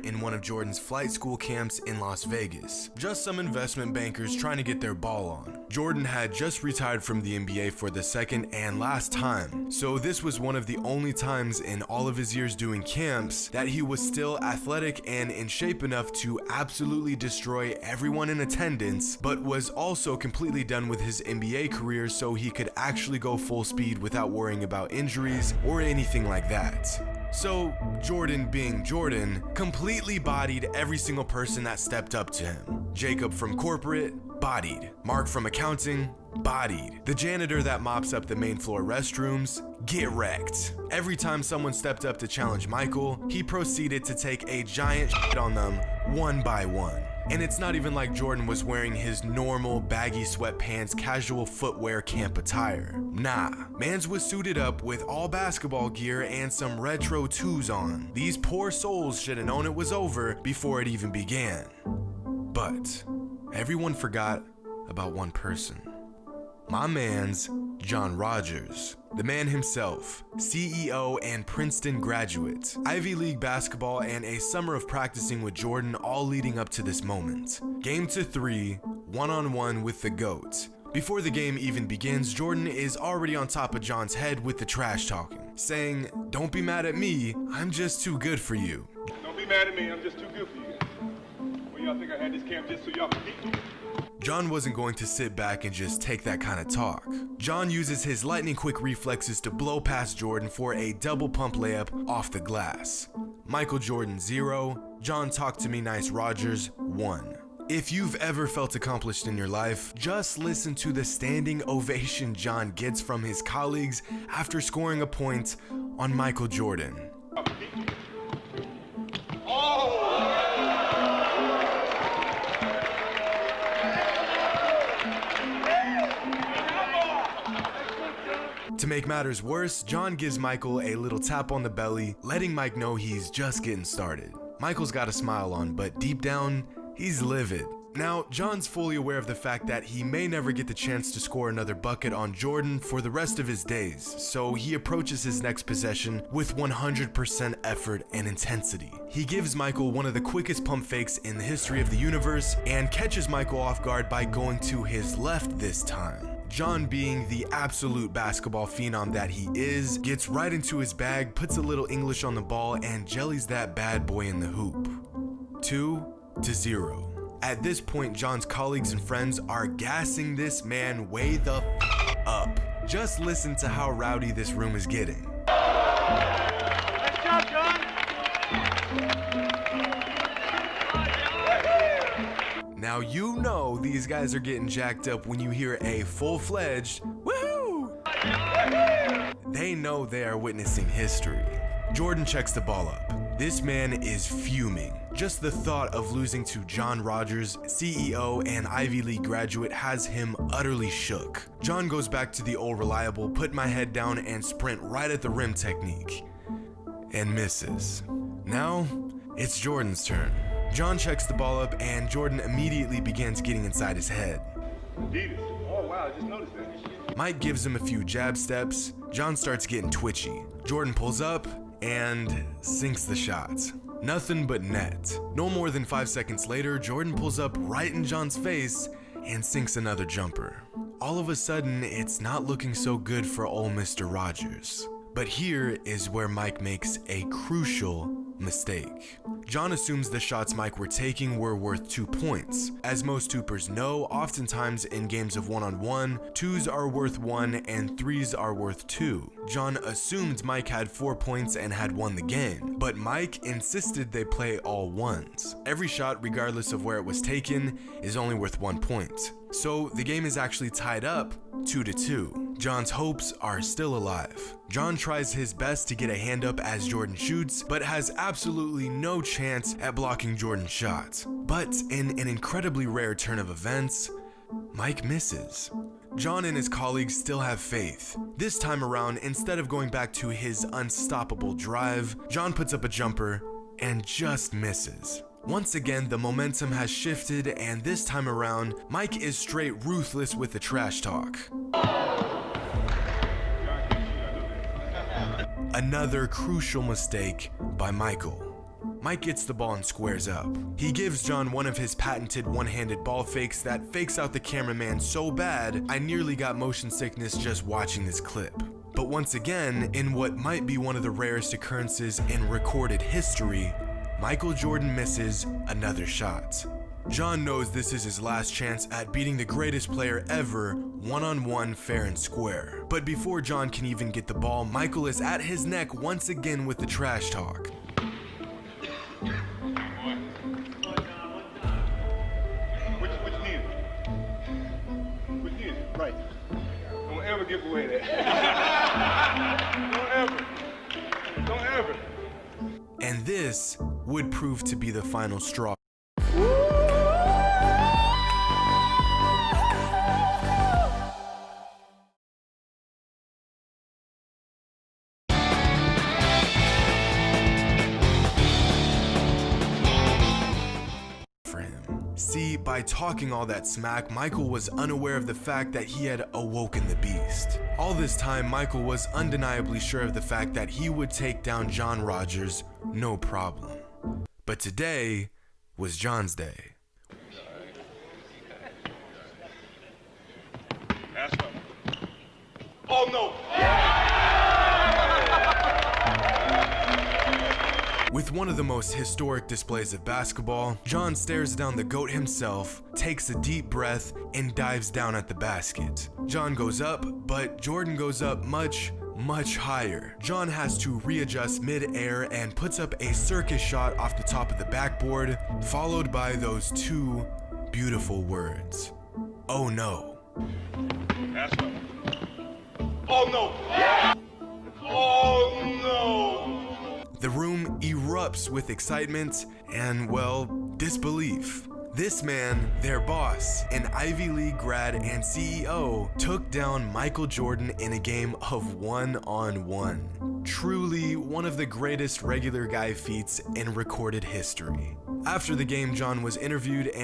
in one of Jordan's flight school camps in Las Vegas. Just some investment bankers trying to get their ball on. Jordan had just retired from the NBA for the second and last time, so this was one of the only times in all of his years doing camps that he was still athletic and in shape enough to absolutely destroy everyone in attendance, but was also completely done with his NBA career so he could actually go full speed without worrying about injuries or anything like that. So, Jordan being Jordan, completely bodied every single person that stepped up to him. Jacob from corporate, bodied. Mark from accounting, bodied. The janitor that mops up the main floor restrooms, get wrecked. Every time someone stepped up to challenge Michael, he proceeded to take a giant shit on them one by one. And it's not even like Jordan was wearing his normal baggy sweatpants casual footwear camp attire. Nah, mans was suited up with all basketball gear and some retro 2s on. These poor souls should have known it was over before it even began. But everyone forgot about one person. My man's John Rogers, the man himself, CEO and Princeton graduate, Ivy League basketball and a summer of practicing with Jordan all leading up to this moment. Game to 3, one-on-one with the GOAT. Before the game even begins, Jordan is already on top of John's head with the trash talking, saying, "Don't be mad at me, I'm just too good for you." Don't be mad at me, I'm just too good for you. Well, y'all think I had this camp just so y'all could beat me? John wasn't going to sit back and just take that kind of talk. John uses his lightning quick reflexes to blow past Jordan for a double pump layup off the glass. Michael Jordan 0, John Talk to Me Nice Rogers 1. If you've ever felt accomplished in your life, just listen to the standing ovation John gets from his colleagues after scoring a point on Michael Jordan. To make matters worse, John gives Michael a little tap on the belly, letting Mike know he's just getting started. Michael's got a smile on, but deep down, he's livid. Now, John's fully aware of the fact that he may never get the chance to score another bucket on Jordan for the rest of his days, so he approaches his next possession with 100% effort and intensity. He gives Michael one of the quickest pump fakes in the history of the universe and catches Michael off guard by going to his left this time. John, being the absolute basketball phenom that he is, gets right into his bag, puts a little English on the ball, and jellies that bad boy in the hoop. 2-0. At this point, John's colleagues and friends are gassing this man way the up. Just listen to how rowdy this room is getting. Nice job, John! Now you know these guys are getting jacked up when you hear a full-fledged woohoo! They know they are witnessing history. Jordan checks the ball up. This man is fuming. Just the thought of losing to John Rogers, CEO and Ivy League graduate, has him utterly shook. John goes back to the old reliable, put my head down and sprint right at the rim technique, and misses. Now, it's Jordan's turn. John checks the ball up and Jordan immediately begins getting inside his head. Adidas. Oh, wow, I just noticed that. Mike gives him a few jab steps. John starts getting twitchy. Jordan pulls up and sinks the shot. Nothing but net. No more than 5 seconds later, Jordan pulls up right in John's face and sinks another jumper. All of a sudden, it's not looking so good for old Mr. Rogers. But here is where Mike makes a crucial mistake. John assumes the shots Mike were taking were worth 2 points. As most hoopers know, oftentimes in games of one-on-one, 2s are worth 1 and 3s are worth 2. John assumed Mike had 4 points and had won the game, but Mike insisted they play all 1s. Every shot, regardless of where it was taken, is only worth 1 point. So the game is actually tied up 2-2. John's hopes are still alive. John tries his best to get a hand up as Jordan shoots, but has absolutely no chance at blocking Jordan's shot. But in an incredibly rare turn of events, Mike misses. John and his colleagues still have faith. This time around, instead of going back to his unstoppable drive, John puts up a jumper and just misses. Once again, the momentum has shifted, and this time around, Mike is straight ruthless with the trash talk. Another crucial mistake by Michael. Mike gets the ball and squares up. He gives John one of his patented one-handed ball fakes that fakes out the cameraman so bad, I nearly got motion sickness just watching this clip. But once again, in what might be one of the rarest occurrences in recorded history, Michael Jordan misses another shot. John knows this is his last chance at beating the greatest player ever, one-on-one, fair and square. But before John can even get the ball, Michael is at his neck once again with the trash talk. Which knee is it? Which knee is it? Right. Don't ever give away that. Don't ever. And this would prove to be the final straw. See, by talking all that smack, Michael was unaware of the fact that he had awoken the beast. All this time, Michael was undeniably sure of the fact that he would take down John Rogers, no problem. But today was John's day. That's right. Oh no! With one of the most historic displays of basketball, John stares down the GOAT himself, takes a deep breath, and dives down at the basket. John goes up, but Jordan goes up much higher. John has to readjust mid-air and puts up a circus shot off the top of the backboard, followed by those two beautiful words. Oh no. That's right. Oh no! Oh no! The room erupts with excitement and, well, disbelief. This man, their boss, an Ivy League grad and CEO, took down Michael Jordan in a game of one-on-one. Truly one of the greatest regular guy feats in recorded history. After the game, John was interviewed and